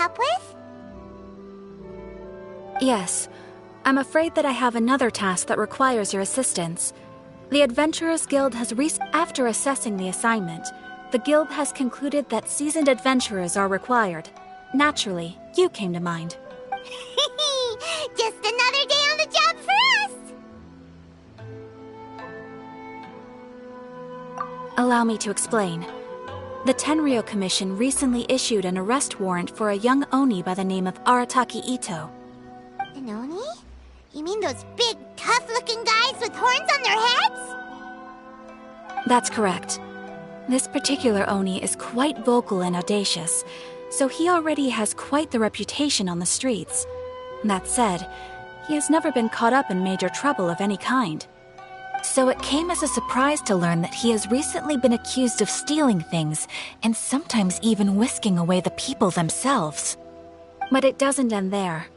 help with? Yes. I'm afraid that I have another task that requires your assistance. The Adventurers Guild has after assessing the assignment, the Guild has concluded that seasoned adventurers are required. Naturally, you came to mind. Just another day on the job for us! Allow me to explain. The Tenryou Commission recently issued an arrest warrant for a young Oni by the name of Arataki Ito. An Oni? You mean those big, tough-looking guys with horns on their heads? That's correct. This particular Oni is quite vocal and audacious, so he already has quite the reputation on the streets. That said, he has never been caught up in major trouble of any kind. So it came as a surprise to learn that he has recently been accused of stealing things, and sometimes even whisking away the people themselves. But it doesn't end there.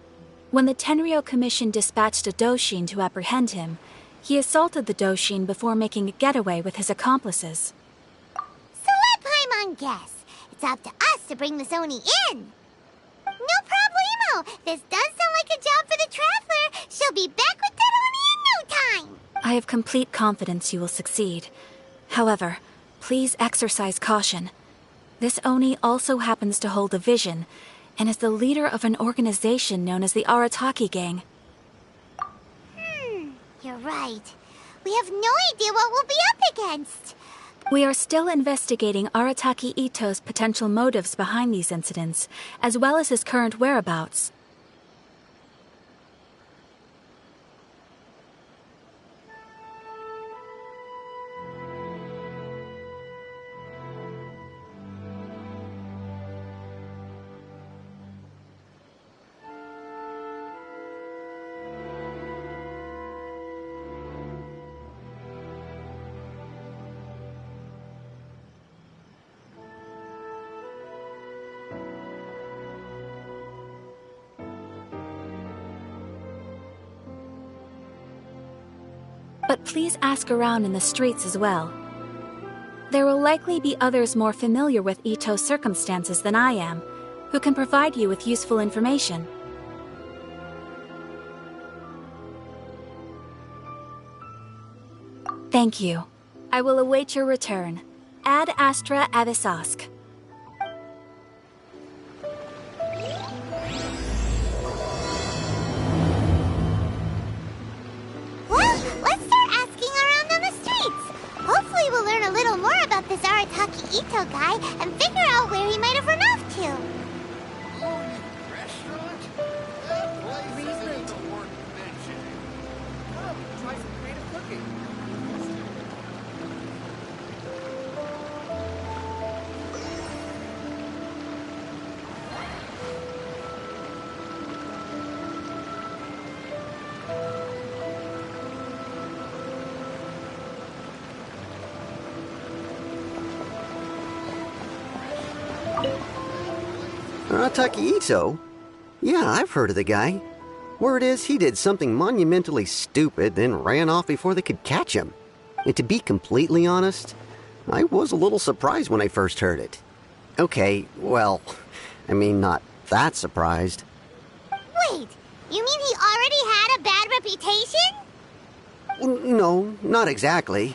When the Tenryou Commission dispatched a Doshin to apprehend him, he assaulted the Doshin before making a getaway with his accomplices. So let Paimon guess. It's up to us to bring this Oni in. No problemo! This does sound like a job for the Traveler. She'll be back with that Oni in no time. I have complete confidence you will succeed. However, please exercise caution. This Oni also happens to hold a vision, and is the leader of an organization known as the Arataki Gang. You're right. We have no idea what we'll be up against. We are still investigating Arataki Ito's potential motives behind these incidents, as well as his current whereabouts. But please ask around in the streets as well. There will likely be others more familiar with Ito's circumstances than I am, who can provide you with useful information. Thank you. I will await your return. Ad Astra Avisask. Hopefully we'll learn a little more about this Arataki Ito guy and figure out where he might have run off to. Restaurant? That place isn't worth mentioning. Come, try some creative cooking. Arataki Ito? Yeah, I've heard of the guy. Word is he did something monumentally stupid, then ran off before they could catch him. And to be completely honest, I was a little surprised when I first heard it. Okay, well, I mean, not that surprised. Wait, you mean he already had a bad reputation? No, not exactly.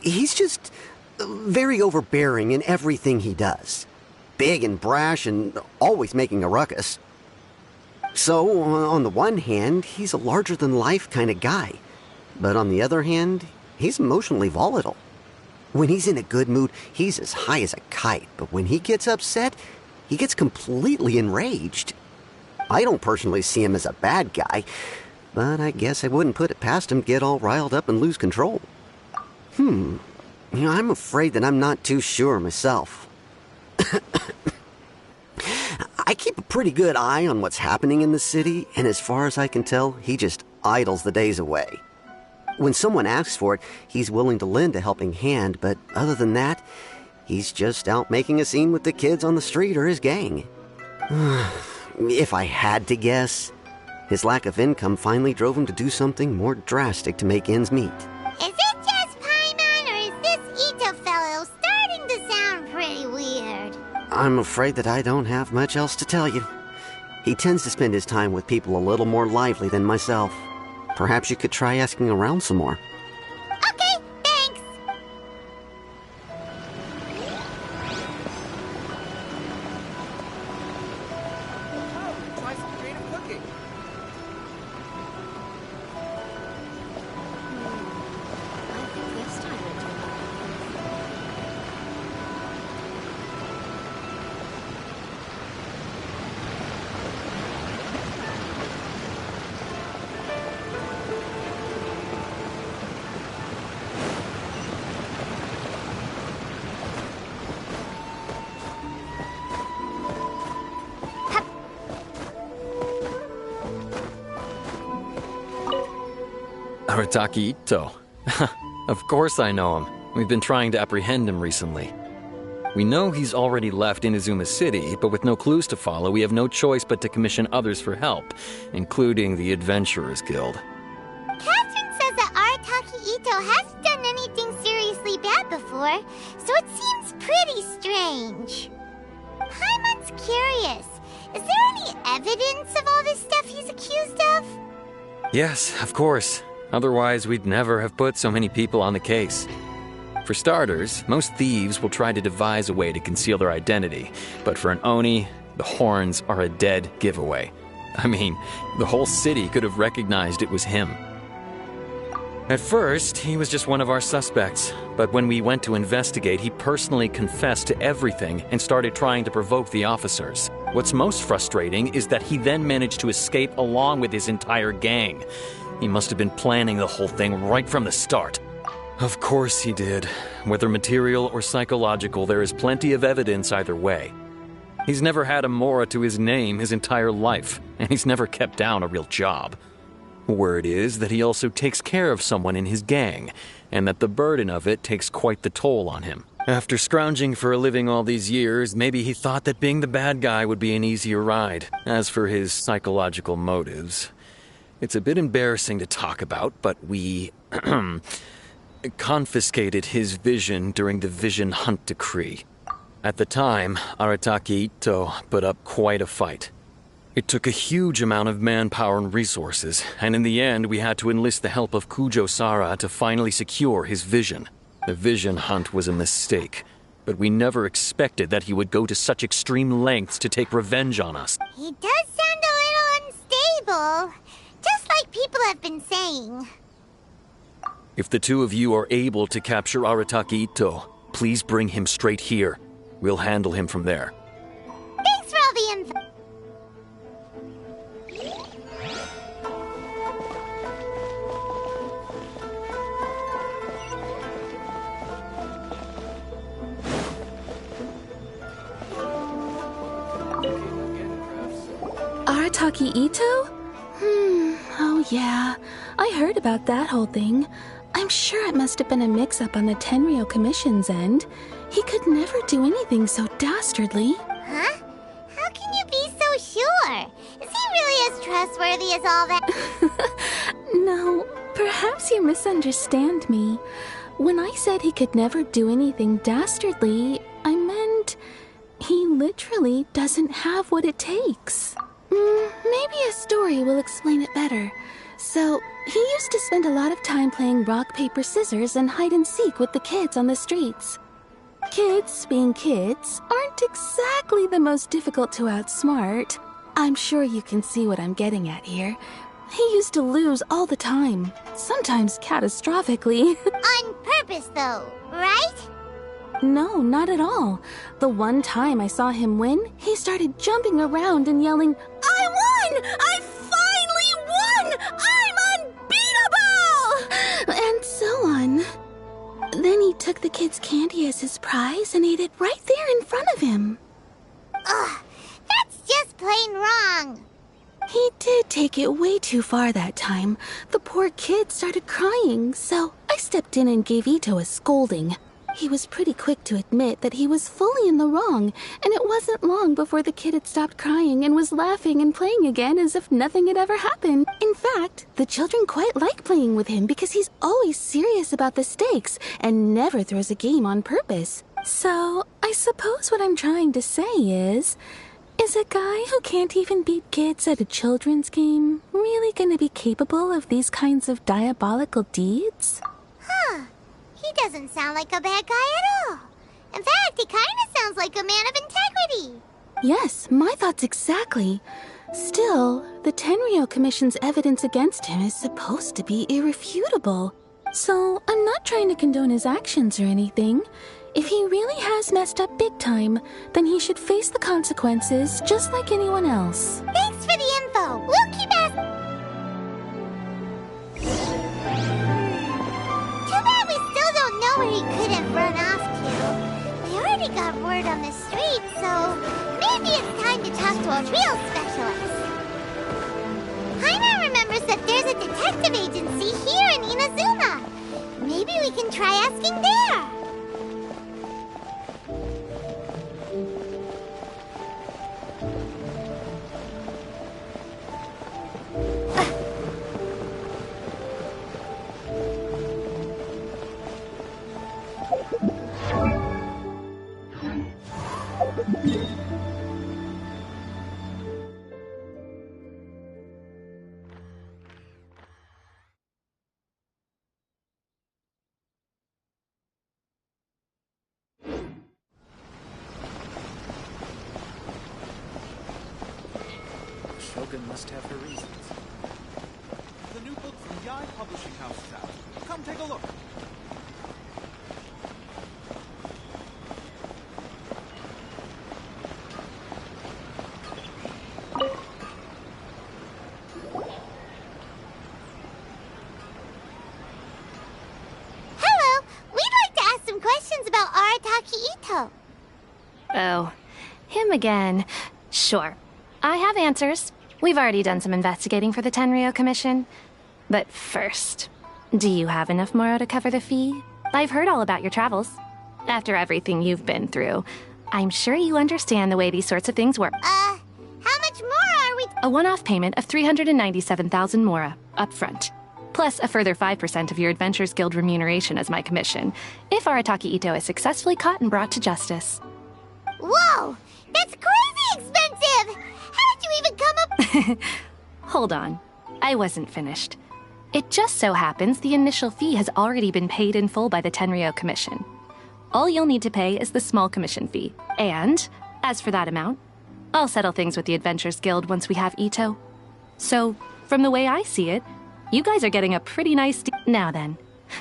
He's just very overbearing in everything he does. Big and brash and always making a ruckus. So, on the one hand, he's a larger-than-life kind of guy. But on the other hand, he's emotionally volatile. When he's in a good mood, he's as high as a kite. But when he gets upset, he gets completely enraged. I don't personally see him as a bad guy, but I guess I wouldn't put it past him to get all riled up and lose control. I'm afraid that I'm not too sure myself. I keep a pretty good eye on what's happening in the city, and as far as I can tell, he just idles the days away. When someone asks for it, he's willing to lend a helping hand, but other than that, he's just out making a scene with the kids on the street or his gang. If I had to guess, his lack of income finally drove him to do something more drastic to make ends meet. Is it just Paimon, or is this Ito fellow starting to sound pretty weird? I'm afraid that I don't have much else to tell you. He tends to spend his time with people a little more lively than myself. Perhaps you could try asking around some more. Okay, thanks. Oh, try some creative cooking. I think this time will turn out. Arataki Ito. Of course I know him. We've been trying to apprehend him recently. We know he's already left Inazuma City, but with no clues to follow, we have no choice but to commission others for help, including the Adventurers Guild. Catherine says that Arataki Ito hasn't done anything seriously bad before, so it seems pretty strange. Paimon's curious. Is there any evidence of all this stuff he's accused of? Yes, of course. Otherwise, we'd never have put so many people on the case. For starters, most thieves will try to devise a way to conceal their identity, but for an Oni, the horns are a dead giveaway. I mean, the whole city could have recognized it was him. At first, he was just one of our suspects, but when we went to investigate, he personally confessed to everything and started trying to provoke the officers. What's most frustrating is that he then managed to escape along with his entire gang. He must have been planning the whole thing right from the start. Of course he did. Whether material or psychological, there is plenty of evidence either way. He's never had a Mora to his name his entire life, and he's never kept down a real job. Word is that he also takes care of someone in his gang, and that the burden of it takes quite the toll on him. After scrounging for a living all these years, maybe he thought that being the bad guy would be an easier ride. As for his psychological motives, it's a bit embarrassing to talk about, but we confiscated his vision during the Vision Hunt Decree. At the time, Arataki Ito put up quite a fight. It took a huge amount of manpower and resources, and in the end we had to enlist the help of Kujo Sara to finally secure his vision. The Vision Hunt was a mistake, but we never expected that he would go to such extreme lengths to take revenge on us. He does sound a little unstable, just like people have been saying. If the two of you are able to capture Arataki Ito, please bring him straight here. We'll handle him from there. Thanks for all the info. Arataki Ito? Oh yeah. I heard about that whole thing. I'm sure it must have been a mix-up on the Tenryo Commission's end. He could never do anything so dastardly. Huh? How can you be so sure? Is he really as trustworthy as all that? No, perhaps you misunderstand me. When I said he could never do anything dastardly, I meant he literally doesn't have what it takes. Maybe a story will explain it better. So, he used to spend a lot of time playing rock, paper, scissors and hide and seek with the kids on the streets. Kids, being kids, aren't exactly the most difficult to outsmart. I'm sure you can see what I'm getting at here. He used to lose all the time, sometimes catastrophically. On purpose, though, right? No, not at all. The one time I saw him win, he started jumping around and yelling, "I won! I finally won! I'm unbeatable!" And so on. Then he took the kid's candy as his prize and ate it right there in front of him. Ugh, that's just plain wrong. He did take it way too far that time. The poor kid started crying, so I stepped in and gave Ito a scolding. He was pretty quick to admit that he was fully in the wrong, and it wasn't long before the kid had stopped crying and was laughing and playing again as if nothing had ever happened. In fact, the children quite like playing with him because he's always serious about the stakes and never throws a game on purpose. So, I suppose what I'm trying to say is a guy who can't even beat kids at a children's game really gonna be capable of these kinds of diabolical deeds? Huh. He doesn't sound like a bad guy at all. In fact, he kind of sounds like a man of integrity. Yes, my thoughts exactly. Still, the Tenryou Commission's evidence against him is supposed to be irrefutable. So, I'm not trying to condone his actions or anything. If he really has messed up big time, then he should face the consequences just like anyone else. Thanks for the info. We'll keep asking. Too bad we still don't know where he could have run off to. We already got word on the street, so maybe it's time to talk to a real specialist. Paimon remembers that there's a detective agency here in Inazuma. Maybe we can try asking there. Shogun must have her reasons. The new book from Yai Publishing House is out. Come take a look. Hello. We'd like to ask some questions about Arataki Ito. Oh, him again. Sure. I have answers. We've already done some investigating for the Tenryou Commission. But first, do you have enough Moro to cover the fee? I've heard all about your travels. After everything you've been through, I'm sure you understand the way these sorts of things work. How much more are we... A one-off payment of 397,000 Mora, up front. Plus a further 5% of your Adventures Guild remuneration as my commission, if Arataki Ito is successfully caught and brought to justice. Whoa! That's crazy expensive! How did you even come up... Hold on. I wasn't finished. It just so happens the initial fee has already been paid in full by the Tenryou Commission. All you'll need to pay is the small commission fee. And, as for that amount, I'll settle things with the Adventures Guild once we have Ito. So, from the way I see it, you guys are getting a pretty nice deal. Now then,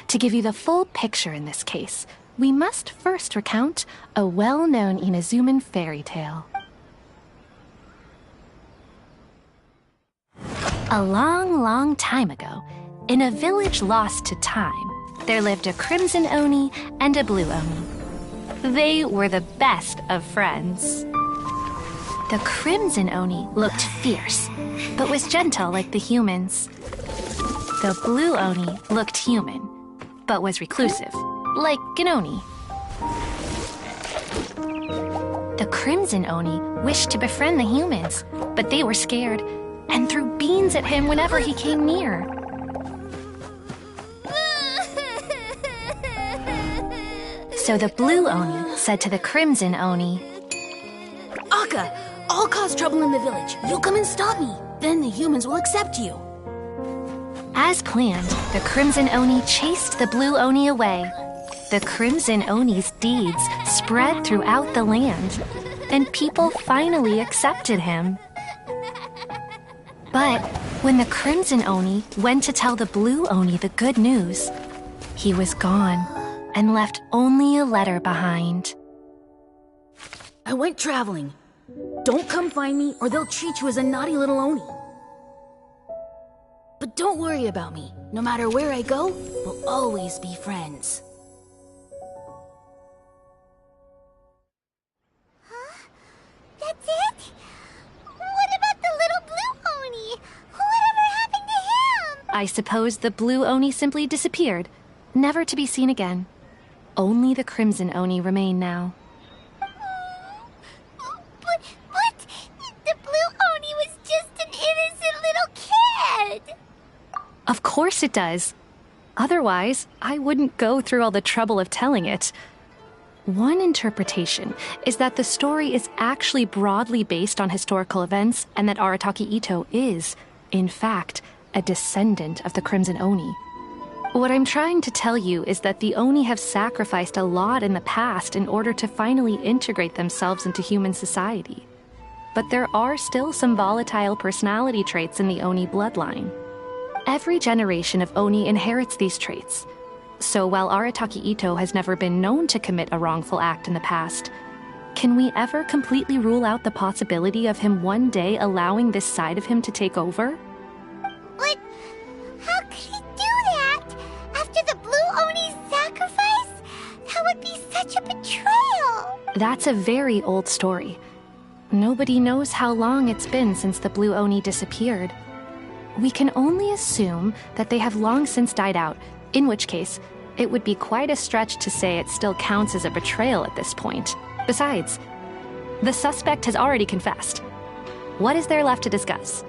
to give you the full picture in this case, we must first recount a well-known Inazuman fairy tale. A long, long time ago, in a village lost to time, there lived a crimson Oni and a blue Oni. They were the best of friends. The crimson Oni looked fierce, but was gentle like the humans. The blue Oni looked human, but was reclusive, like an Oni. The crimson Oni wished to befriend the humans, but they were scared and threw beans at him whenever he came near. So the blue Oni said to the crimson Oni, Akka, I'll cause trouble in the village. You'll come and stop me. Then the humans will accept you. As planned, the crimson Oni chased the blue Oni away. The crimson Oni's deeds spread throughout the land, and people finally accepted him. But when the crimson Oni went to tell the blue Oni the good news, he was gone and left only a letter behind. I went traveling. Don't come find me or they'll treat you as a naughty little Oni. But don't worry about me. No matter where I go, we'll always be friends. Huh? That's it? What about the little blue Oni? Whatever happened to him? I suppose the blue Oni simply disappeared, never to be seen again. Only the crimson Oni remain now. But the blue Oni was just an innocent little kid. Of course it does. Otherwise, I wouldn't go through all the trouble of telling it. One interpretation is that the story is actually broadly based on historical events and that Arataki Itto is, in fact, a descendant of the Crimson Oni. What I'm trying to tell you is that the Oni have sacrificed a lot in the past in order to finally integrate themselves into human society. But there are still some volatile personality traits in the Oni bloodline. Every generation of Oni inherits these traits. So while Arataki Itto has never been known to commit a wrongful act in the past, can we ever completely rule out the possibility of him one day allowing this side of him to take over? But how could he do that? After the Blue Oni's sacrifice? That would be such a betrayal! That's a very old story. Nobody knows how long it's been since the Blue Oni disappeared. We can only assume that they have long since died out, in which case, it would be quite a stretch to say it still counts as a betrayal at this point. Besides, the suspect has already confessed. What is there left to discuss?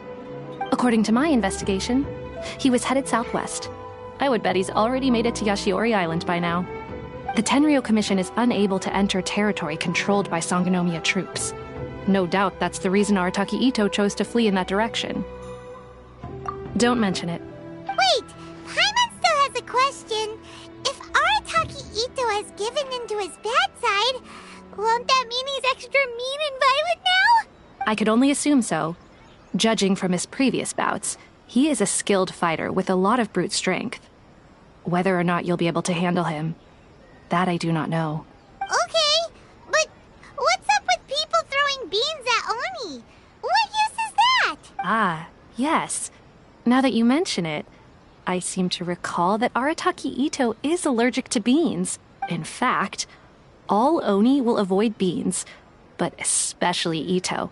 According to my investigation, he was headed southwest. I would bet he's already made it to Yashiori Island by now. The Tenryo Commission is unable to enter territory controlled by Sangonomiya troops. No doubt that's the reason Arataki Itto chose to flee in that direction. Don't mention it. Wait! Paimon still has a question. If Arataki Itto has given into his bad side, won't that mean he's extra mean and violent now? I could only assume so. Judging from his previous bouts, he is a skilled fighter with a lot of brute strength. Whether or not you'll be able to handle him, that I do not know. Okay, but what's up with people throwing beans at Oni? What use is that? Ah, yes. Now that you mention it, I seem to recall that Arataki Itto is allergic to beans. In fact, all Oni will avoid beans, but especially Itto.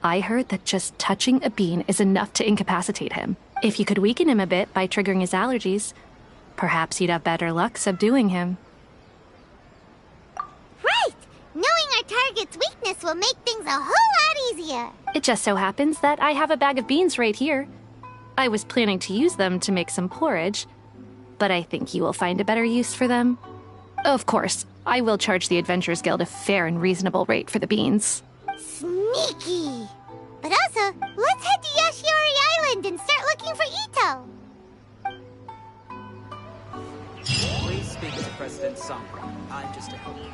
I heard that just touching a bean is enough to incapacitate him. If you could weaken him a bit by triggering his allergies, perhaps you'd have better luck subduing him. Right! Knowing our target's weakness will make things a whole lot easier. It just so happens that I have a bag of beans right here. I was planning to use them to make some porridge, but I think you will find a better use for them. Of course, I will charge the Adventurers Guild a fair and reasonable rate for the beans. Sneaky! But also, let's head to Yashiori Island and start looking for Itto. Please speak to President Sangra. I'm just a helper.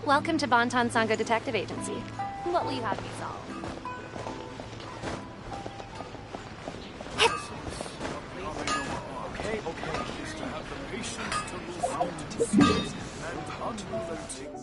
Welcome to Bonton Sangha Detective Agency. What will you have me solve? Okay. Is to have the patience to resolve disease and how to prevent things.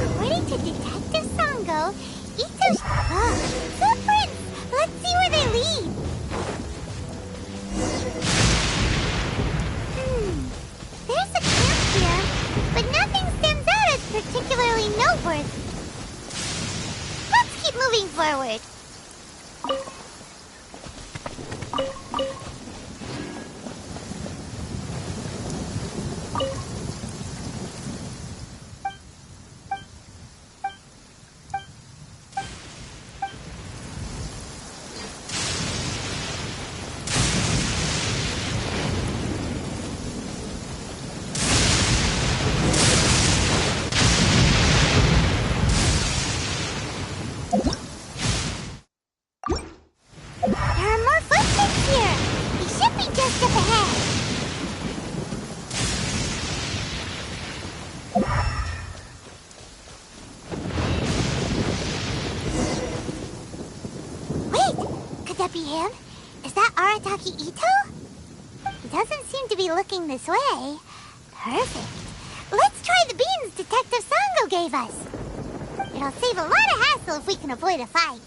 According to Detective Sango, Ito's... Oh, footprints! Let's see where they lead. There's a camp here, but nothing stands out as particularly noteworthy. Let's keep moving forward. There are more footprints here. They should be just up ahead. Wait, could that be him? Is that Arataki Ito? He doesn't seem to be looking this way. Perfect. Let's try the beans Detective Sango gave us. It'll save a lot of hassle if we can avoid a fight.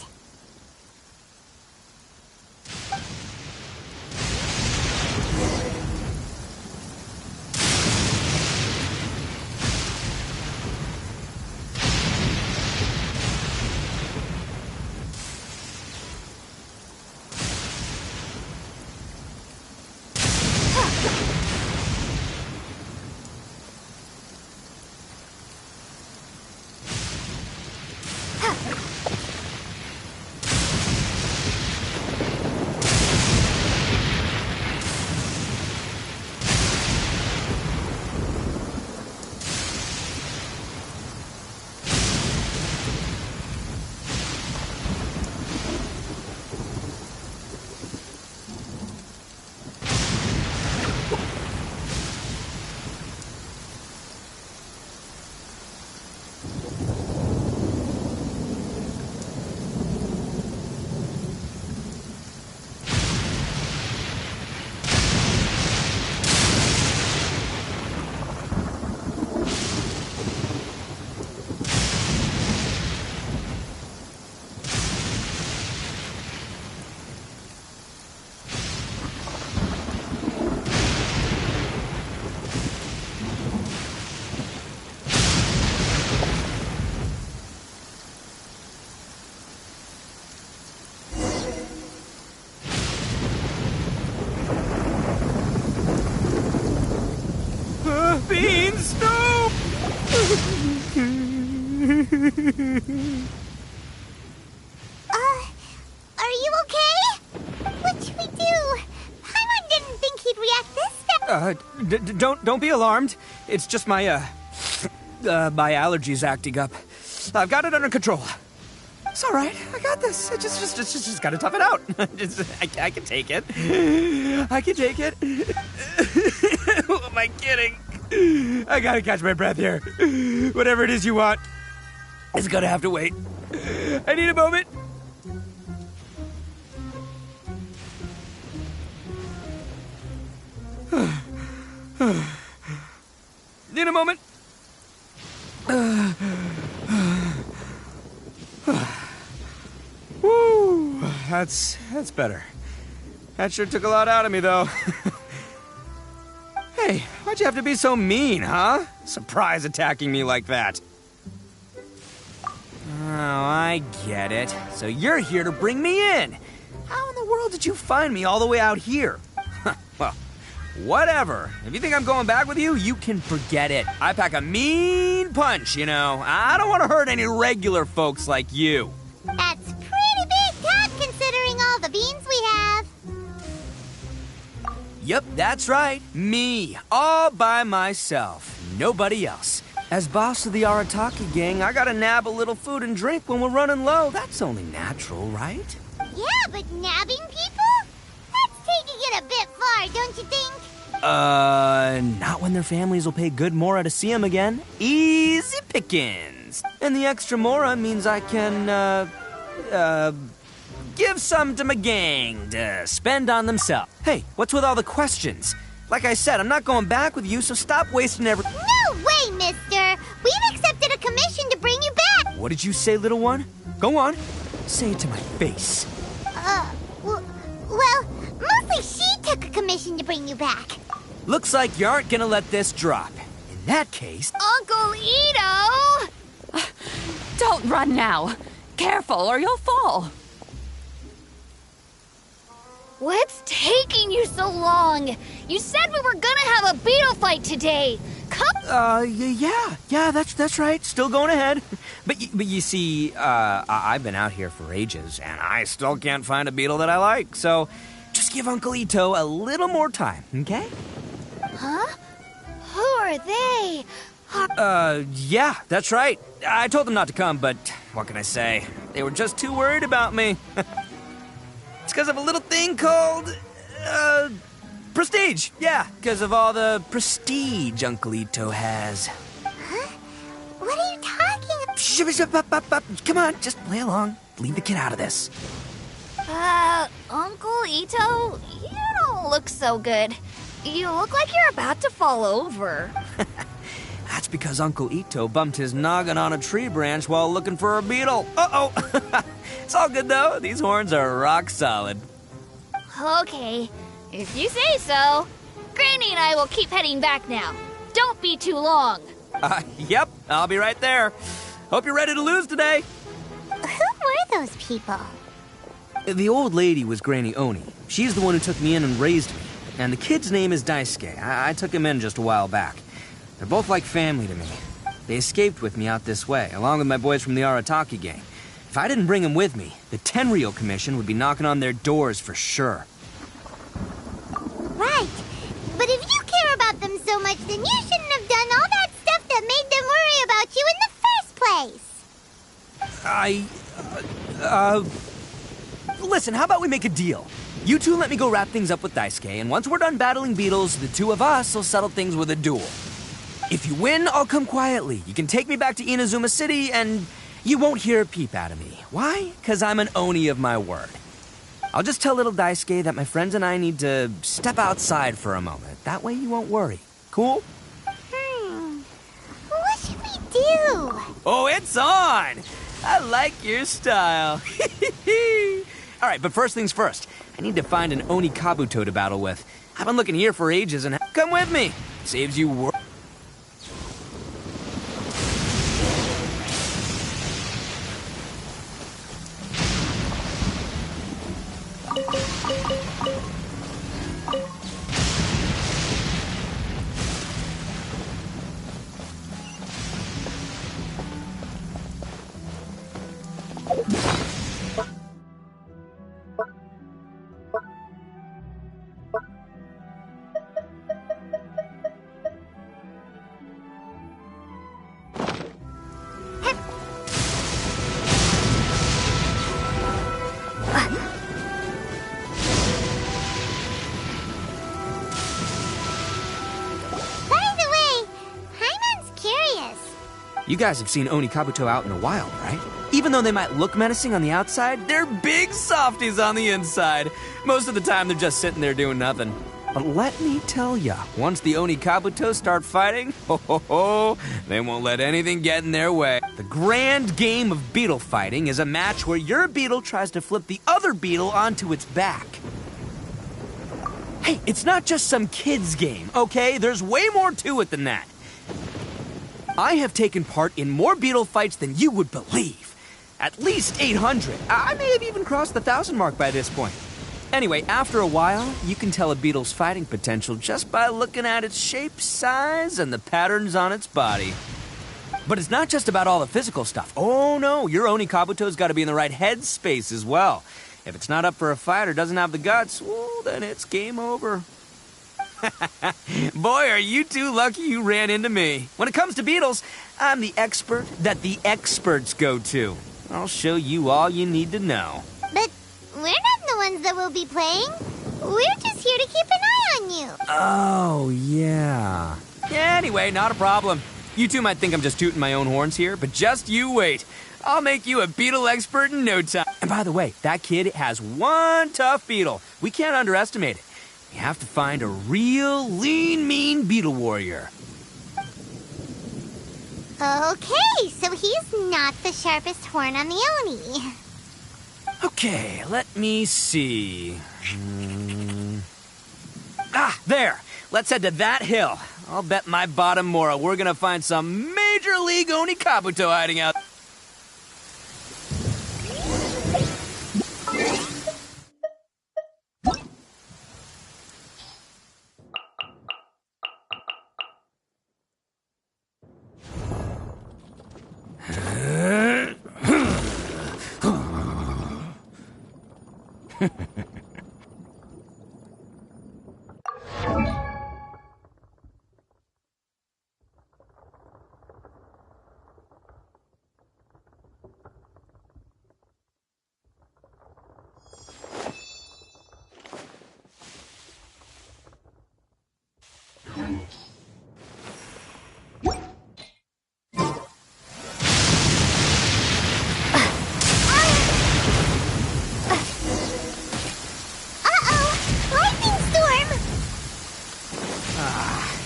Beans, no! Are you okay? What should we do? Paimon didn't think he'd react this fast. Don't be alarmed. It's just my my allergies acting up. I've got it under control. It's all right. I got this. I just gotta tough it out. I can take it. I can take it. Who am I kidding? I gotta catch my breath here. Whatever it is you want, it's gonna have to wait. I need a moment. Need a moment. Woo, that's better. That sure took a lot out of me, though. Hey, why'd you have to be so mean, huh? Surprise attacking me like that. Oh, I get it. So you're here to bring me in. How in the world did you find me all the way out here? Well, whatever. If you think I'm going back with you, you can forget it. I pack a mean punch, you know. I don't want to hurt any regular folks like you. That's pretty big talk considering all the beans we have. Yep, that's right. Me. All by myself. Nobody else. As boss of the Arataki gang, I gotta nab a little food and drink when we're running low. That's only natural, right? Yeah, but nabbing people? That's taking it a bit far, don't you think? Not when their families will pay good mora to see them again. Easy pickings. And the extra mora means I can, give some to my gang to spend on themselves. Hey, what's with all the questions? Like I said, I'm not going back with you, so stop wasting every— No way, mister! We've accepted a commission to bring you back! What did you say, little one? Go on. Say it to my face. Well, mostly she took a commission to bring you back. Looks like you aren't gonna let this drop. In that case— Uncle Ito! Don't run now. Careful or you'll fall. What's taking you so long? You said we were gonna have a beetle fight today. Come— yeah, that's right. Still going ahead. But you see, I've been out here for ages, and I still can't find a beetle that I like, so just give Uncle Ito a little more time, okay? Huh? Who are they? Yeah, that's right. I told them not to come, but what can I say? They were just too worried about me. It's because of a little thing called, prestige. Yeah, because of all the prestige Uncle Ito has. Huh? What are you talking about? Come on, just play along. Leave the kid out of this. Uncle Ito, you don't look so good. You look like you're about to fall over. That's because Uncle Ito bumped his noggin on a tree branch while looking for a beetle. Uh-oh. It's all good, though. These horns are rock solid. Okay, if you say so. Granny and I will keep heading back now. Don't be too long. Yep, I'll be right there. Hope you're ready to lose today. Who were those people? The old lady was Granny Oni. She's the one who took me in and raised me. And the kid's name is Daisuke. I took him in just a while back. They're both like family to me. They escaped with me out this way, along with my boys from the Arataki gang. If I didn't bring them with me, the Tenryou Commission would be knocking on their doors for sure. Right. But if you care about them so much, then you shouldn't have done all that stuff that made them worry about you in the first place. Listen, how about we make a deal? You two let me go wrap things up with Daisuke, and once we're done battling beetles, the two of us will settle things with a duel. If you win, I'll come quietly. You can take me back to Inazuma City, and you won't hear a peep out of me. Why? Because I'm an Oni of my word. I'll just tell little Daisuke that my friends and I need to step outside for a moment. That way you won't worry. Cool? What should we do? Oh, it's on! I like your style. All right, but first things first. I need to find an Oni Kabuto to battle with. I've been looking here for ages, and come with me. Saves you work. You guys have seen Oni Kabuto out in the wild, right? Even though they might look menacing on the outside, they're big softies on the inside. Most of the time, they're just sitting there doing nothing. But let me tell ya, once the Oni Kabuto start fighting, they won't let anything get in their way. The grand game of beetle fighting is a match where your beetle tries to flip the other beetle onto its back. Hey, it's not just some kid's game, okay? There's way more to it than that. I have taken part in more beetle fights than you would believe. At least 800. I may have even crossed the 1,000 mark by this point. Anyway, after a while, you can tell a beetle's fighting potential just by looking at its shape, size, and the patterns on its body. But it's not just about all the physical stuff. Oh no, your Oni Kabuto's got to be in the right headspace as well. If it's not up for a fight or doesn't have the guts, well, then it's game over. Boy, are you two lucky you ran into me. When it comes to beetles, I'm the expert that the experts go to. I'll show you all you need to know. But we're not the ones that will be playing. We're just here to keep an eye on you. Oh, yeah. Anyway, not a problem. You two might think I'm just tooting my own horns here, but just you wait. I'll make you a beetle expert in no time. And by the way, that kid has one tough beetle. We can't underestimate it. We have to find a real lean, mean beetle warrior. Okay, so he's not the sharpest horn on the Oni. Okay, let me see. Ah, there! Let's head to that hill. I'll bet my bottom Mora we're gonna find some Major League Oni Kabuto hiding out.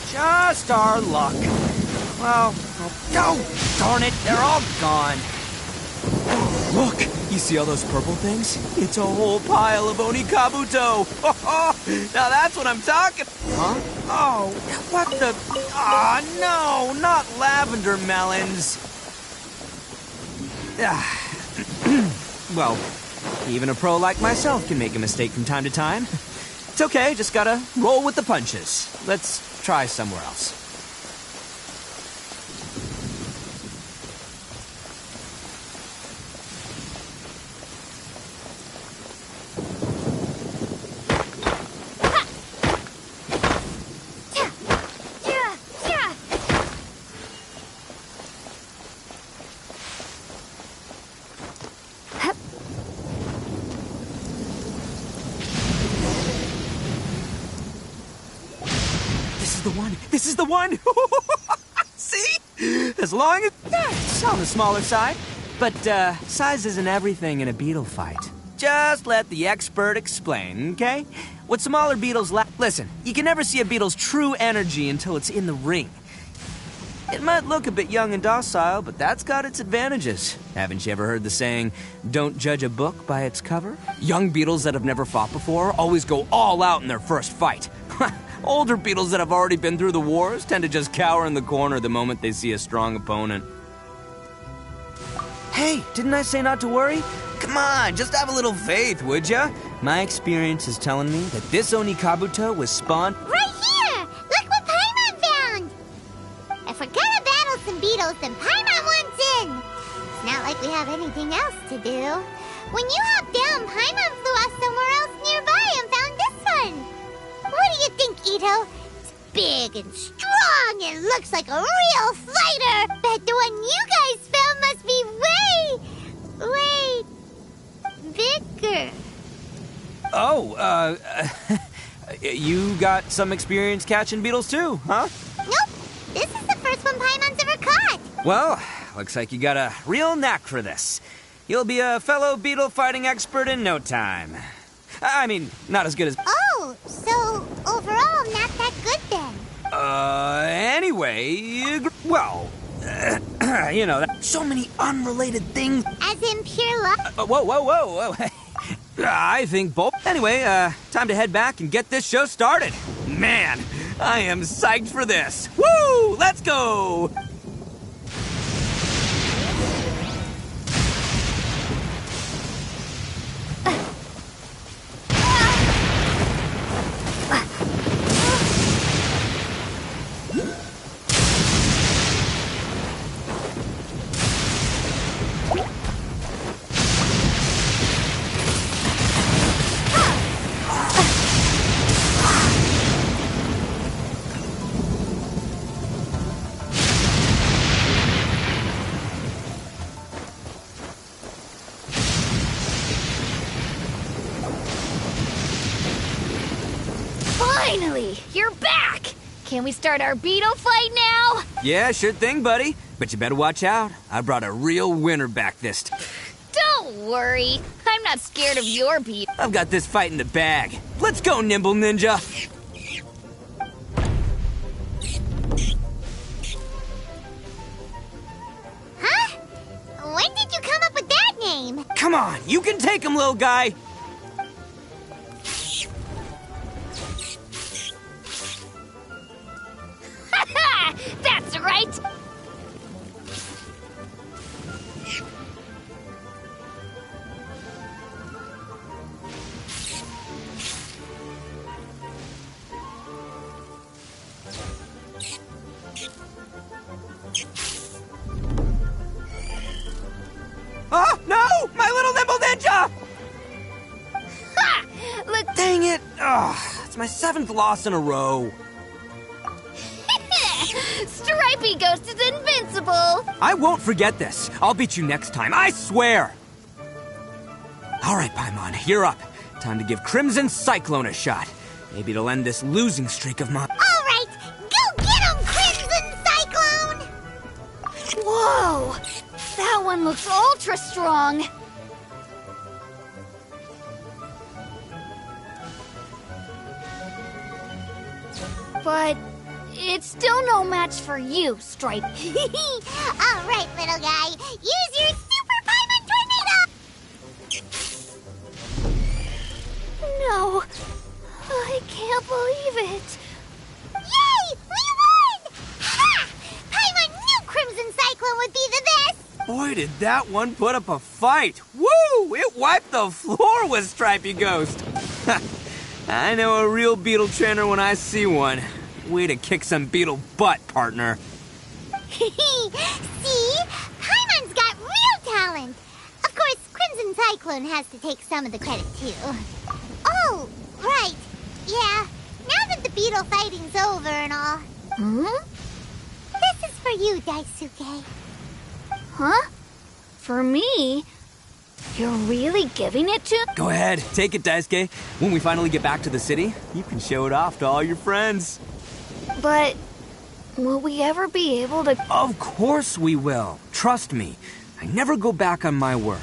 Just our luck. Well, oh, darn it, they're all gone. Look, you see all those purple things? It's a whole pile of Oni Kabuto. Now that's what I'm talking. Huh? Oh, what the? Ah, no, not lavender melons. Well, even a pro like myself can make a mistake from time to time. It's okay, just gotta roll with the punches. Let's try somewhere else. This is the one! See? As long as... it's on the smaller side. But, size isn't everything in a beetle fight. Just let the expert explain, okay? What smaller beetles lack... Listen, you can never see a beetle's true energy until it's in the ring. It might look a bit young and docile, but that's got its advantages. Haven't you ever heard the saying, don't judge a book by its cover? Young beetles that have never fought before always go all out in their first fight. Older beetles that have already been through the wars tend to just cower in the corner the moment they see a strong opponent. Hey, didn't I say not to worry? Come on, just have a little faith, would ya? My experience is telling me that this Oni Kabuto was spawned... Right here! Look what Paimon found! If we're gonna battle some beetles, then Paimon wants in! It's not like we have anything else to do. When you hopped down, Paimon flew off somewhere else nearby and found this one! What do you think, Ito? It's big and strong and looks like a real fighter! Bet the one you guys found must be way bigger. Oh, you got some experience catching beetles too, huh? Nope. This is the first one Paimon's ever caught. Well, looks like you got a real knack for this. You'll be a fellow beetle fighting expert in no time. I mean, not as good as... Oh, so overall not that good then. Anyway, well, you know, so many unrelated things. As in pure luck? Whoa. I think both. Anyway, time to head back and get this show started. Man, I am psyched for this. Woo! Let's go! you're back! Can we start our beetle fight now? Yeah, sure thing, buddy. But you better watch out. I brought a real winner back this time. Don't worry. I'm not scared of your beetle. I've got this fight in the bag. Let's go, Nimble Ninja. Huh? When did you come up with that name? Come on, you can take him, little guy. That's right! Oh, no! My little Nimble Ninja! Ha! Look, Dang it! Ugh, it's my 7th loss in a row. Stripey Ghost is invincible! I won't forget this. I'll beat you next time, I swear! All right, Paimon, you're up. Time to give Crimson Cyclone a shot. Maybe it'll end this losing streak of mine. All right, go get him, Crimson Cyclone! Whoa! That one looks ultra strong! But it's still no match for you, Stripe. All right, little guy, use your Super Paimon Tornado! No, I can't believe it. Yay! We won! Ha! Paimon knew Crimson Cyclone would be the best! Boy, did that one put up a fight. Woo! It wiped the floor with Stripey Ghost. I know a real beetle trainer when I see one. Way to kick some beetle butt, partner. See? Paimon's got real talent! Of course, Crimson Cyclone has to take some of the credit, too. Oh, right. Yeah, now that the beetle fighting's over and all. This is for you, Daisuke. Huh? For me? You're really giving it to... Go ahead, take it, Daisuke. When we finally get back to the city, you can show it off to all your friends. But will we ever be able to... Of course we will. Trust me. I never go back on my word.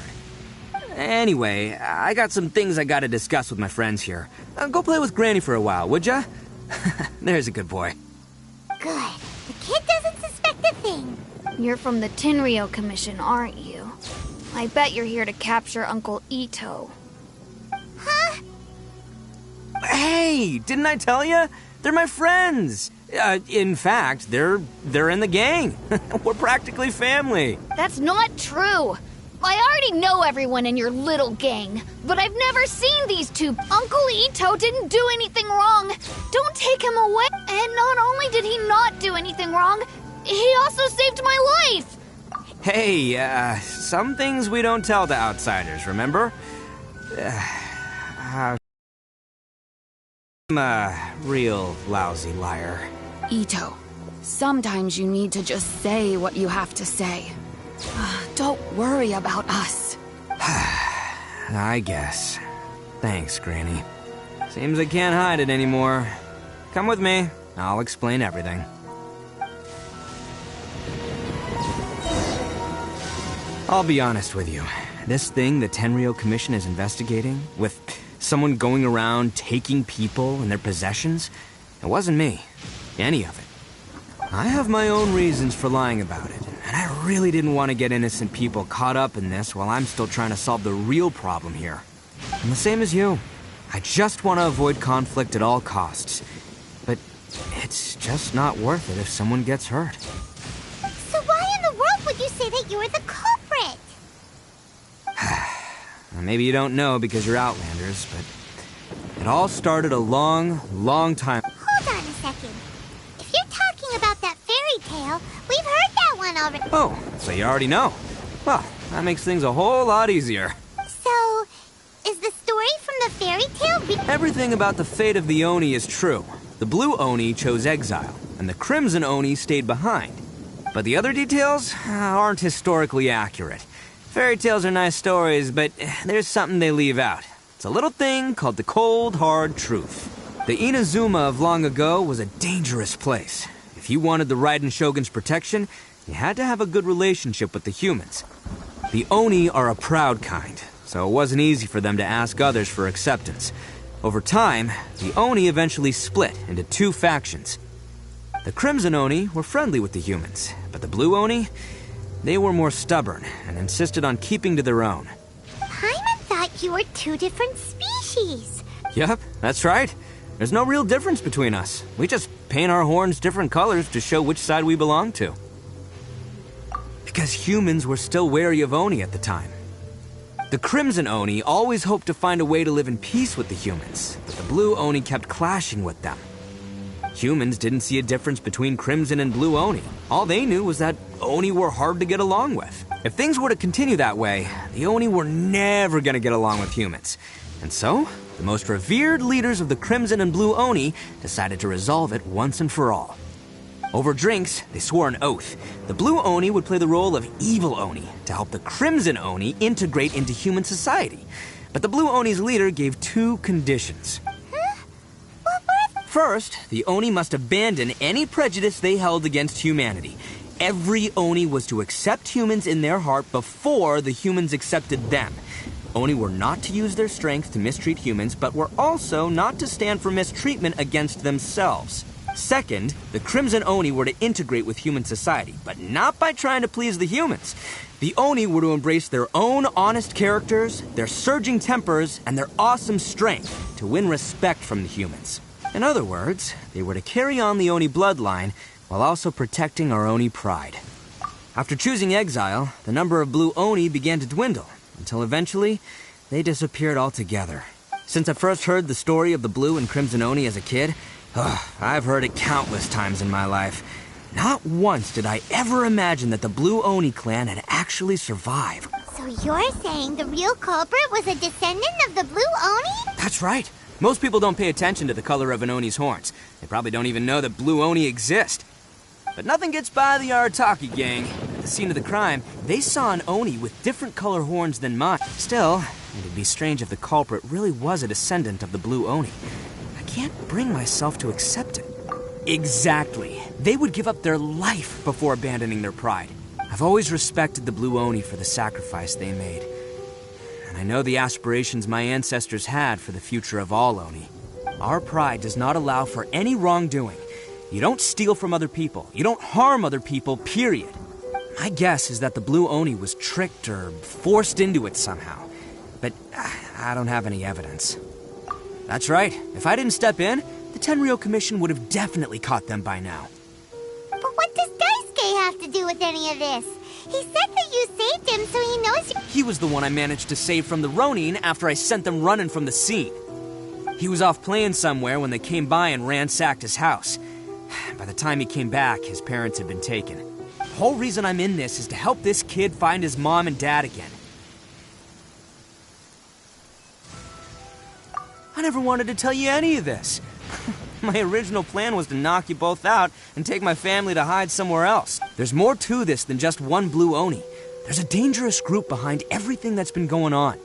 Anyway, I got some things I gotta discuss with my friends here. Go play with Granny for a while, would ya? There's a good boy. Good. The kid doesn't suspect a thing. You're from the Tenryo Commission, aren't you? I bet you're here to capture Uncle Ito. Huh? Hey, didn't I tell ya? They're my friends. In fact, they're in the gang. We're practically family. That's not true. I already know everyone in your little gang, but I've never seen these two. Uncle Ito didn't do anything wrong. Don't take him away. And not only did he not do anything wrong, he also saved my life. Hey, some things we don't tell to outsiders, remember? I'm a real lousy liar. Ito, sometimes you need to just say what you have to say. Don't worry about us. I guess. Thanks, Granny. Seems I can't hide it anymore. Come with me. I'll explain everything. I'll be honest with you. This thing the Tenryo Commission is investigating, with someone going around taking people and their possessions, it wasn't me. Any of it. I have my own reasons for lying about it, and I really didn't want to get innocent people caught up in this while I'm still trying to solve the real problem here. I'm the same as you. I just want to avoid conflict at all costs. But it's just not worth it if someone gets hurt. So why in the world would you say that you're the culprit? Maybe you don't know because you're Outlanders, but it all started a long, long time. Hold on a second. If you're talking about that fairy tale, we've heard that one already. Oh, so you already know. Well, that makes things a whole lot easier. So, is the story from the fairy tale Everything about the fate of the Oni is true. The blue Oni chose exile, and the crimson Oni stayed behind. But the other details aren't historically accurate. Fairy tales are nice stories, but there's something they leave out. It's a little thing called the cold, hard truth. The Inazuma of long ago was a dangerous place. If you wanted the Raiden Shogun's protection, you had to have a good relationship with the humans. The Oni are a proud kind, so it wasn't easy for them to ask others for acceptance. Over time, the Oni eventually split into two factions. The Crimson Oni were friendly with the humans, but the Blue Oni, they were more stubborn and insisted on keeping to their own. Paimon thought you were two different species. Yep, that's right. There's no real difference between us. We just paint our horns different colors to show which side we belong to. Because humans were still wary of Oni at the time. The Crimson Oni always hoped to find a way to live in peace with the humans, but the Blue Oni kept clashing with them. Humans didn't see a difference between Crimson and Blue Oni. All they knew was that Oni were hard to get along with. If things were to continue that way, the Oni were never gonna get along with humans. And so, the most revered leaders of the Crimson and Blue Oni decided to resolve it once and for all. Over drinks, they swore an oath. The Blue Oni would play the role of evil Oni to help the Crimson Oni integrate into human society. But the Blue Oni's leader gave two conditions. First, the Oni must abandon any prejudice they held against humanity. Every Oni was to accept humans in their heart before the humans accepted them. Oni were not to use their strength to mistreat humans, but were also not to stand for mistreatment against themselves. Second, the Crimson Oni were to integrate with human society, but not by trying to please the humans. The Oni were to embrace their own honest characters, their surging tempers, and their awesome strength to win respect from the humans. In other words, they were to carry on the Oni bloodline while also protecting our Oni pride. After choosing exile, the number of Blue Oni began to dwindle, until eventually, they disappeared altogether. Since I first heard the story of the Blue and Crimson Oni as a kid, I've heard it countless times in my life. Not once did I ever imagine that the Blue Oni clan had actually survived. So you're saying the real culprit was a descendant of the Blue Oni? That's right. Most people don't pay attention to the color of an Oni's horns. They probably don't even know that Blue Oni exist. But nothing gets by the Arataki gang. At the scene of the crime, they saw an Oni with different color horns than mine. Still, it'd be strange if the culprit really was a descendant of the Blue Oni. I can't bring myself to accept it. Exactly. They would give up their life before abandoning their pride. I've always respected the Blue Oni for the sacrifice they made. And I know the aspirations my ancestors had for the future of all Oni. Our pride does not allow for any wrongdoing. You don't steal from other people. You don't harm other people, period. My guess is that the Blue Oni was tricked or forced into it somehow. But I don't have any evidence. That's right. If I didn't step in, the Tenryou Commission would have definitely caught them by now. But what does Daisuke have to do with any of this? He said that you saved him, so he knows you... He was the one I managed to save from the Ronin after I sent them running from the scene. He was off playing somewhere when they came by and ransacked his house. By the time he came back, his parents had been taken. The whole reason I'm in this is to help this kid find his mom and dad again. I never wanted to tell you any of this. My original plan was to knock you both out and take my family to hide somewhere else. There's more to this than just one Blue Oni. There's a dangerous group behind everything that's been going on.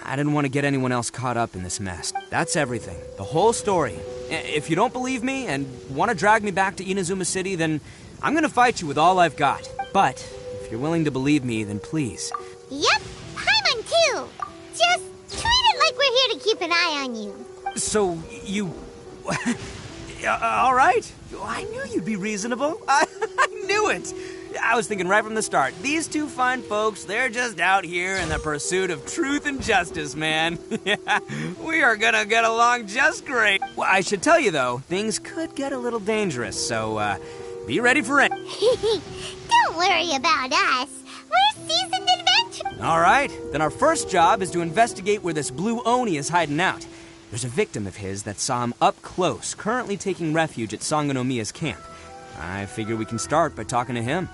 I didn't want to get anyone else caught up in this mess. That's everything. The whole story. If you don't believe me and want to drag me back to Inazuma City, then I'm gonna fight you with all I've got. But if you're willing to believe me, then please. Yep, Paimon too. Just treat it like we're here to keep an eye on you. So, you... all right. I knew you'd be reasonable. I knew it. I was thinking right from the start, these two fine folks, they're just out here in the pursuit of truth and justice, man. We are gonna get along just great. Well, I should tell you, though, things could get a little dangerous, so, be ready for it. Don't worry about us. We're seasoned adventurers. All right, then our first job is to investigate where this Blue Oni is hiding out. There's a victim of his that saw him up close, currently taking refuge at Sangonomiya's camp. I figure we can start by talking to him.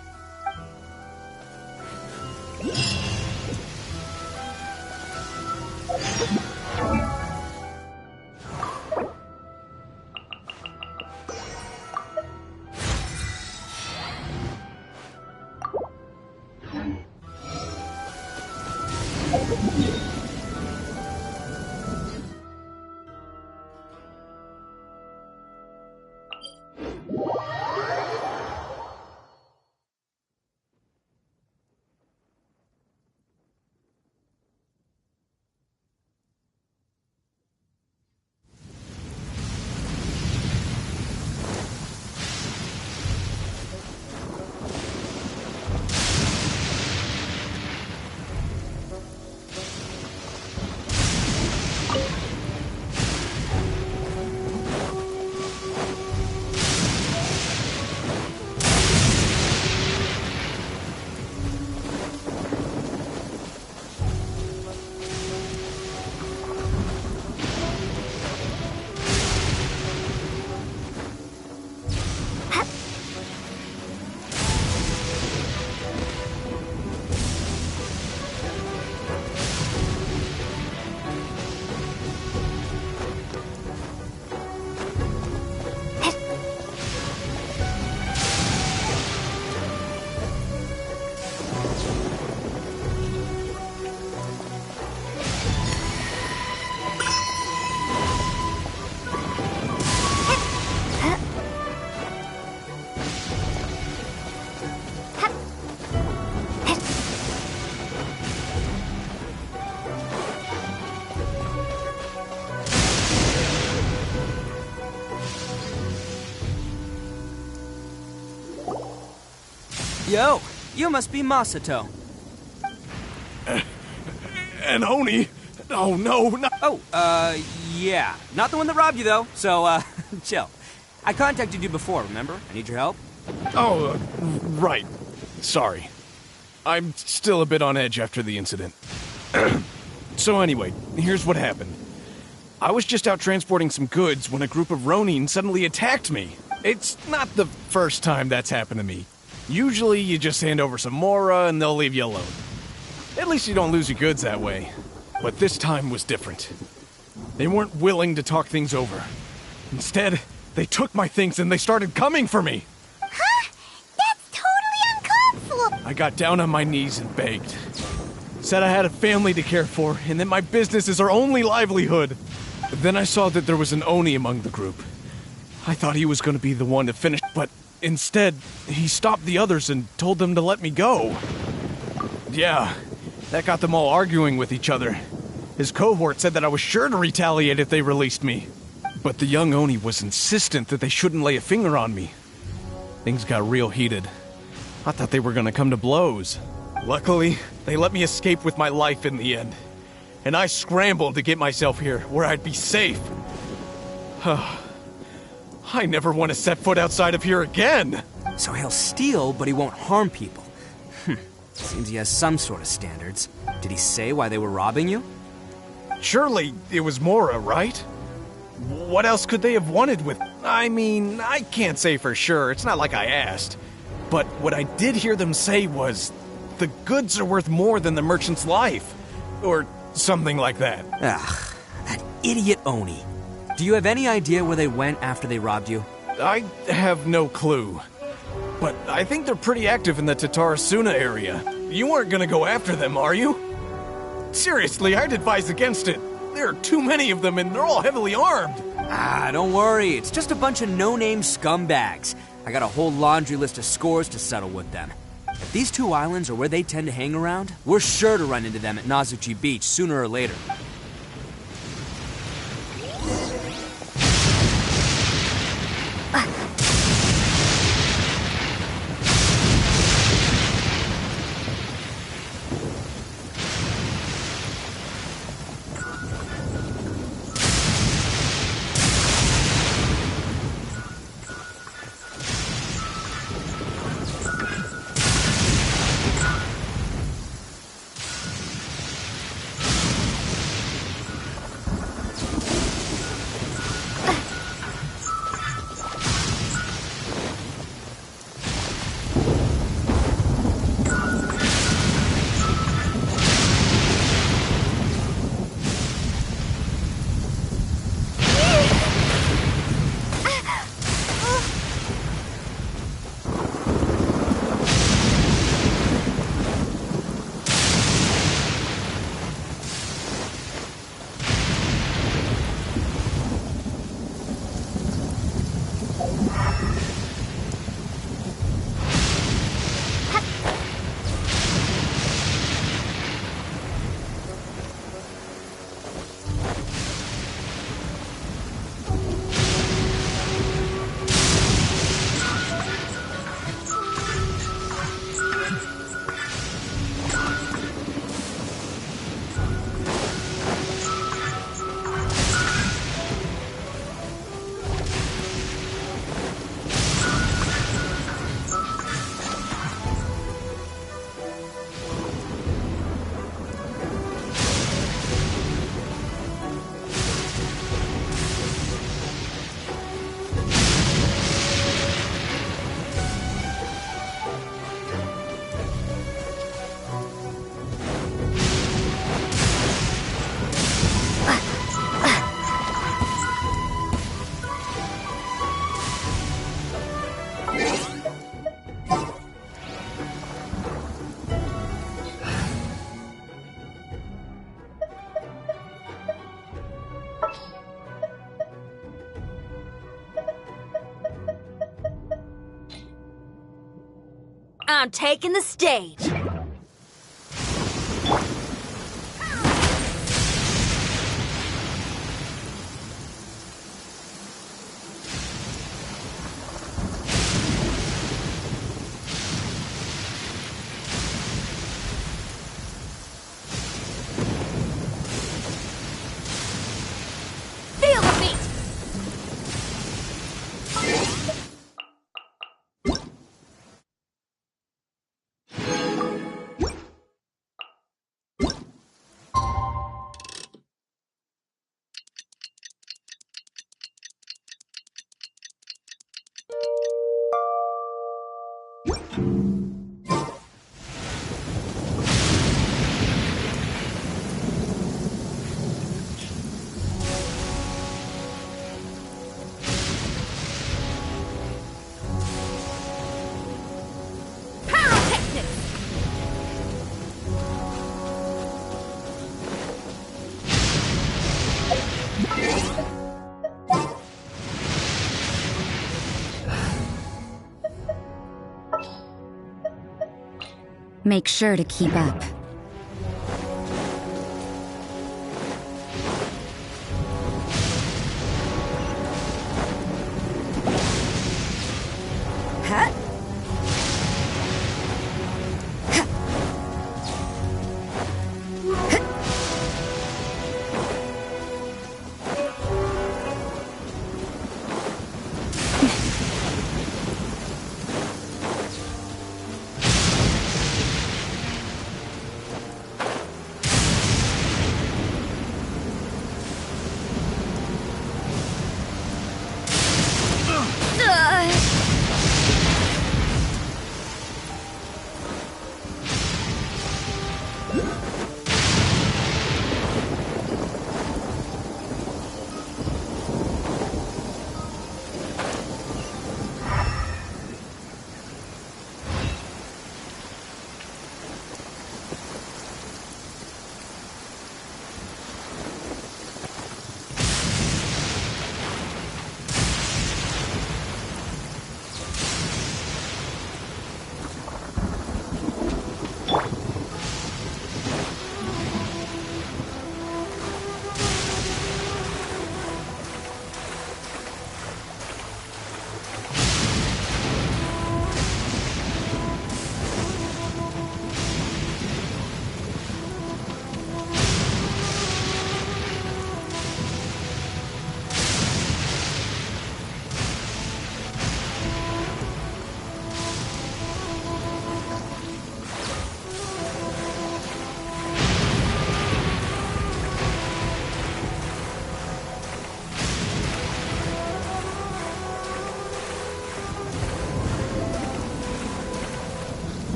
Yo, you must be Masato. An Oni? Oh, no, no. Oh, yeah. Not the one that robbed you, though, so, chill. I contacted you before, remember? I need your help. Oh, right. Sorry. I'm still a bit on edge after the incident. So anyway, here's what happened. I was just out transporting some goods when a group of Ronin suddenly attacked me. It's not the first time that's happened to me. Usually you just hand over some Mora and they'll leave you alone. At least you don't lose your goods that way. But this time was different. They weren't willing to talk things over. Instead, they took my things and they started coming for me. Huh? That's totally uncalled for! I got down on my knees and begged. Said I had a family to care for and that my business is our only livelihood. But then I saw that there was an Oni among the group. I thought he was going to be the one to finish, but instead, he stopped the others and told them to let me go. Yeah, that got them all arguing with each other. His cohort said that I was sure to retaliate if they released me. But the young Oni was insistent that they shouldn't lay a finger on me. Things got real heated. I thought they were going to come to blows. Luckily, they let me escape with my life in the end. And I scrambled to get myself here, where I'd be safe. I never want to set foot outside of here again! So he'll steal, but he won't harm people. Seems he has some sort of standards. Did he say why they were robbing you? Surely it was Mora, right? What else could they have wanted with... I mean, I can't say for sure, it's not like I asked. But what I did hear them say was, the goods are worth more than the merchant's life. Or something like that. Ugh, that idiot Oni. Do you have any idea where they went after they robbed you? I have no clue. But I think they're pretty active in the Tatarasuna area. You aren't gonna go after them, are you? Seriously, I'd advise against it. There are too many of them and they're all heavily armed. Ah, don't worry. It's just a bunch of no-name scumbags. I got a whole laundry list of scores to settle with them. If these two islands are where they tend to hang around, we're sure to run into them at Nazuchi Beach sooner or later. I'm taking the stage. Make sure to keep up.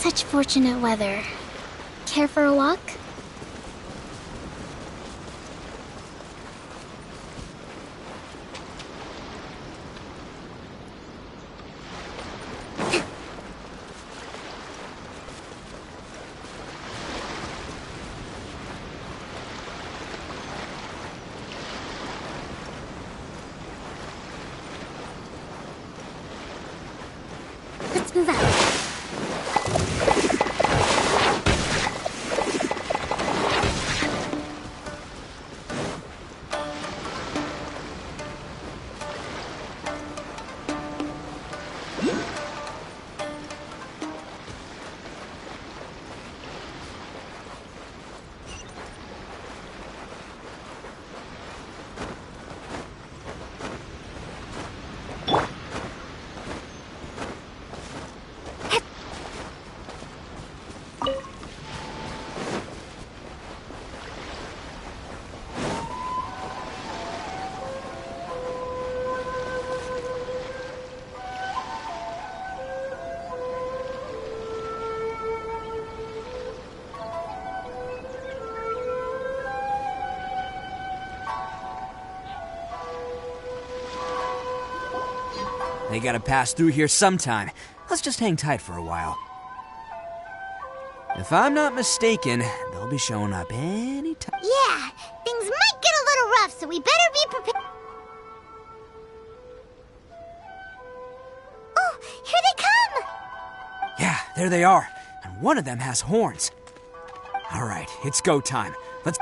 Such fortunate weather. Care for a walk? Let's move out. They gotta pass through here sometime. Let's just hang tight for a while. If I'm not mistaken, they'll be showing up any time. Yeah, things might get a little rough, so we better be prepared. Oh, here they come! Yeah, there they are. And one of them has horns. All right, it's go time. Let's...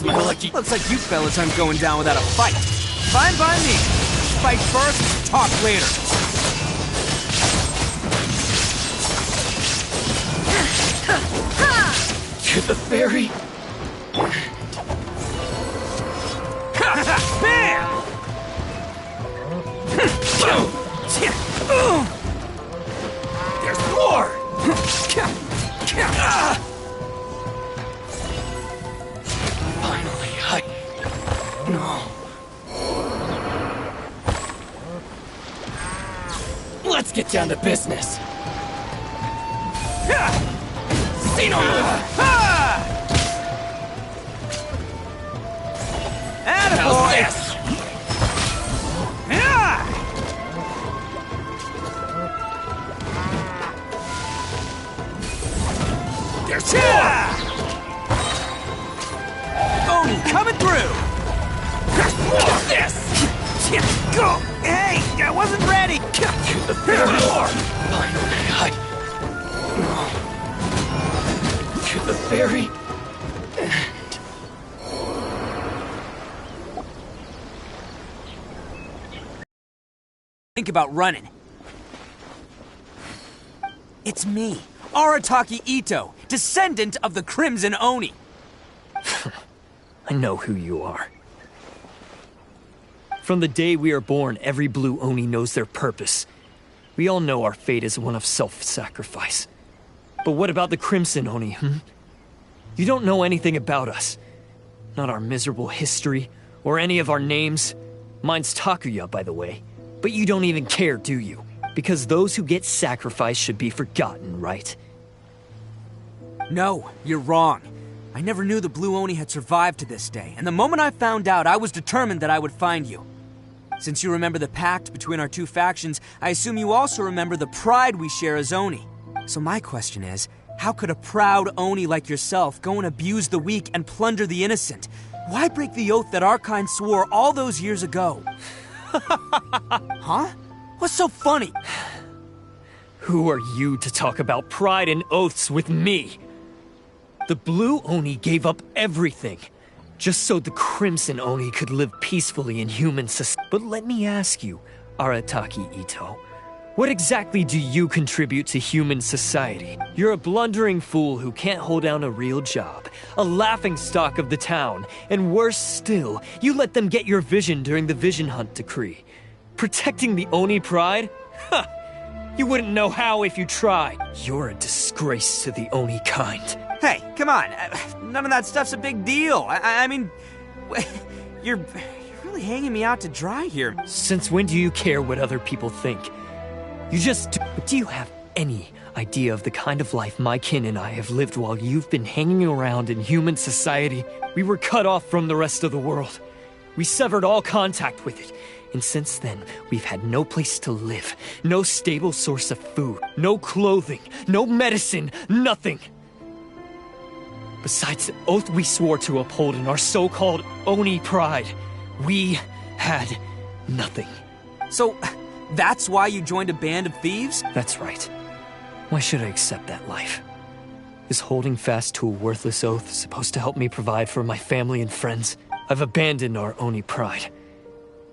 my lucky. Looks like you fellas aren't going down without a fight. Fine by me. Fight first, talk later. To the ferry. Bam! There's more! Finally, No. Let's get down to business. Xenomorphs! How's this? There's more! Oni coming through! There's more of this! Go! Hey, I wasn't ready! To the ferry! Finally, To the ferry? Think about running. It's me, Arataki Ito, descendant of the Crimson Oni. I know who you are. From the day we are born, every blue Oni knows their purpose. We all know our fate is one of self-sacrifice. But what about the Crimson Oni, You don't know anything about us. Not our miserable history, or any of our names. Mine's Takuya, by the way. But you don't even care, do you? Because those who get sacrificed should be forgotten, right? No, you're wrong. I never knew the Blue Oni had survived to this day, and the moment I found out, I was determined that I would find you. Since you remember the pact between our two factions, I assume you also remember the pride we share as Oni. So my question is, how could a proud Oni like yourself go and abuse the weak and plunder the innocent? Why break the oath that our kind swore all those years ago? Huh? What's so funny? Who are you to talk about pride and oaths with me? The Blue Oni gave up everything, just so the Crimson Oni could live peacefully in human society. But let me ask you, Arataki Ito, what exactly do you contribute to human society? You're a blundering fool who can't hold down a real job, a laughingstock of the town, and worse still, you let them get your vision during the Vision Hunt decree. Protecting the Oni pride? Ha! You wouldn't know how if you tried. You're a disgrace to the Oni kind. Hey, come on. None of that stuff's a big deal. I mean, you're really hanging me out to dry here. Since when do you care what other people think? You just do you have any idea of the kind of life my kin and I have lived while you've been hanging around in human society? We were cut off from the rest of the world. We severed all contact with it. And since then, we've had no place to live, no stable source of food, no clothing, no medicine, nothing. Besides the oath we swore to uphold in our so-called Oni pride, we had nothing. So, that's why you joined a band of thieves? That's right. Why should I accept that life? Is holding fast to a worthless oath supposed to help me provide for my family and friends? I've abandoned our Oni pride.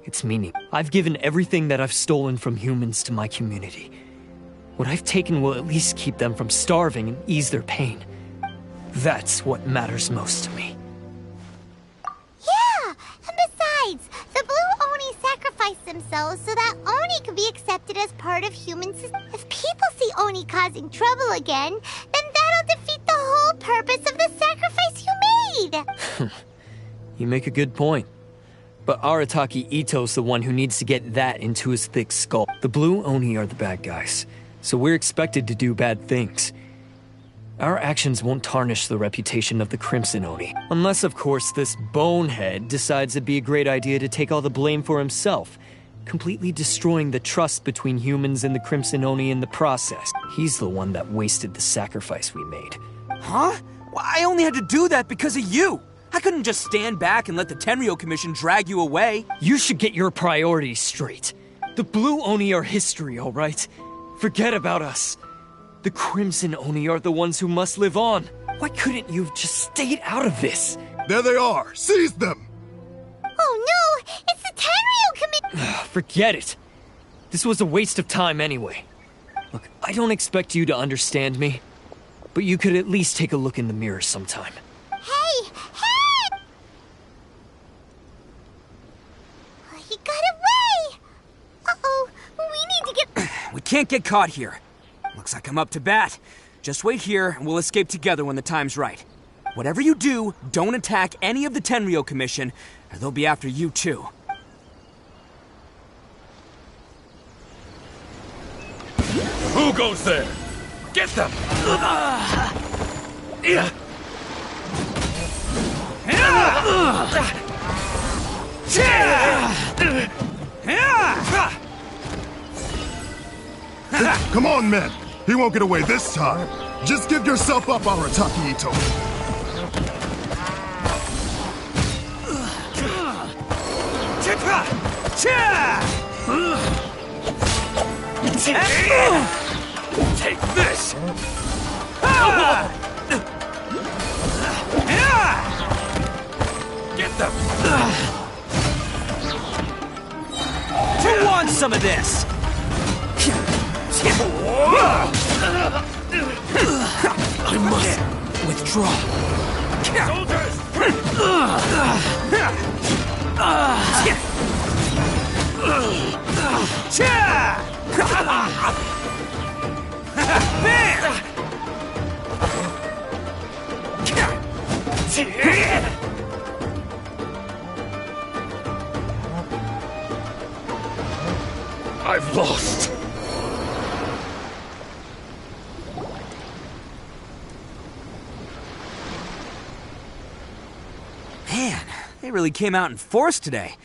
Its meaning. I've given everything that I've stolen from humans to my community. What I've taken will at least keep them from starving and ease their pain. That's what matters most to me. Yeah, and besides, the Blue Oni sacrificed themselves so that Oni could be accepted as part of human society. If people see Oni causing trouble again, then that'll defeat the whole purpose of the sacrifice you made. You make a good point. But Arataki Ito's the one who needs to get that into his thick skull. The Blue Oni are the bad guys, so we're expected to do bad things. Our actions won't tarnish the reputation of the Crimson Oni. Unless, of course, this bonehead decides it'd be a great idea to take all the blame for himself, completely destroying the trust between humans and the Crimson Oni in the process. He's the one that wasted the sacrifice we made. Huh? Well, I only had to do that because of you! I couldn't just stand back and let the Tenryo Commission drag you away. You should get your priorities straight. The Blue Oni are history, all right? Forget about us. The Crimson Oni are the ones who must live on. Why couldn't you have just stayed out of this? There they are! Seize them! Oh no! It's the Tenryo Committee! Forget it. This was a waste of time anyway. Look, I don't expect you to understand me, but you could at least take a look in the mirror sometime. Hey! Hey! He got away! Uh-oh, we need to get... We can't get caught here. Looks like I'm up to bat. Just wait here, and we'll escape together when the time's right. Whatever you do, don't attack any of the Tenryo Commission, or they'll be after you too. Who goes there? Get them! Come on, men! He won't get away this time! Just give yourself up, Arataki Ito! Take this! Get them! Who wants some of this? I must withdraw. I've lost. Man, they really came out in force today.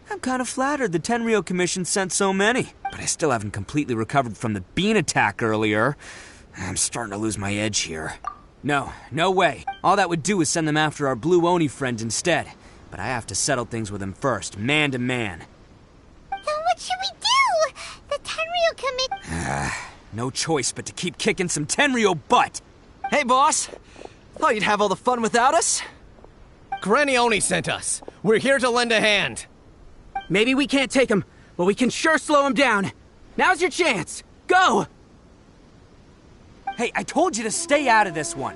I'm kind of flattered the Tenryo Commission sent so many, but I still haven't completely recovered from the bean attack earlier. I'm starting to lose my edge here. No way. All that would do is send them after our Blue Oni friend instead. But I have to settle things with him first, man to man. Then what should we do? The Tenryo Committee... No choice but to keep kicking some Tenryo butt. Hey, boss. Thought you'd have all the fun without us? Granny Oni sent us. We're here to lend a hand. Maybe we can't take him, but we can sure slow him down. Now's your chance. Go! Hey, I told you to stay out of this one.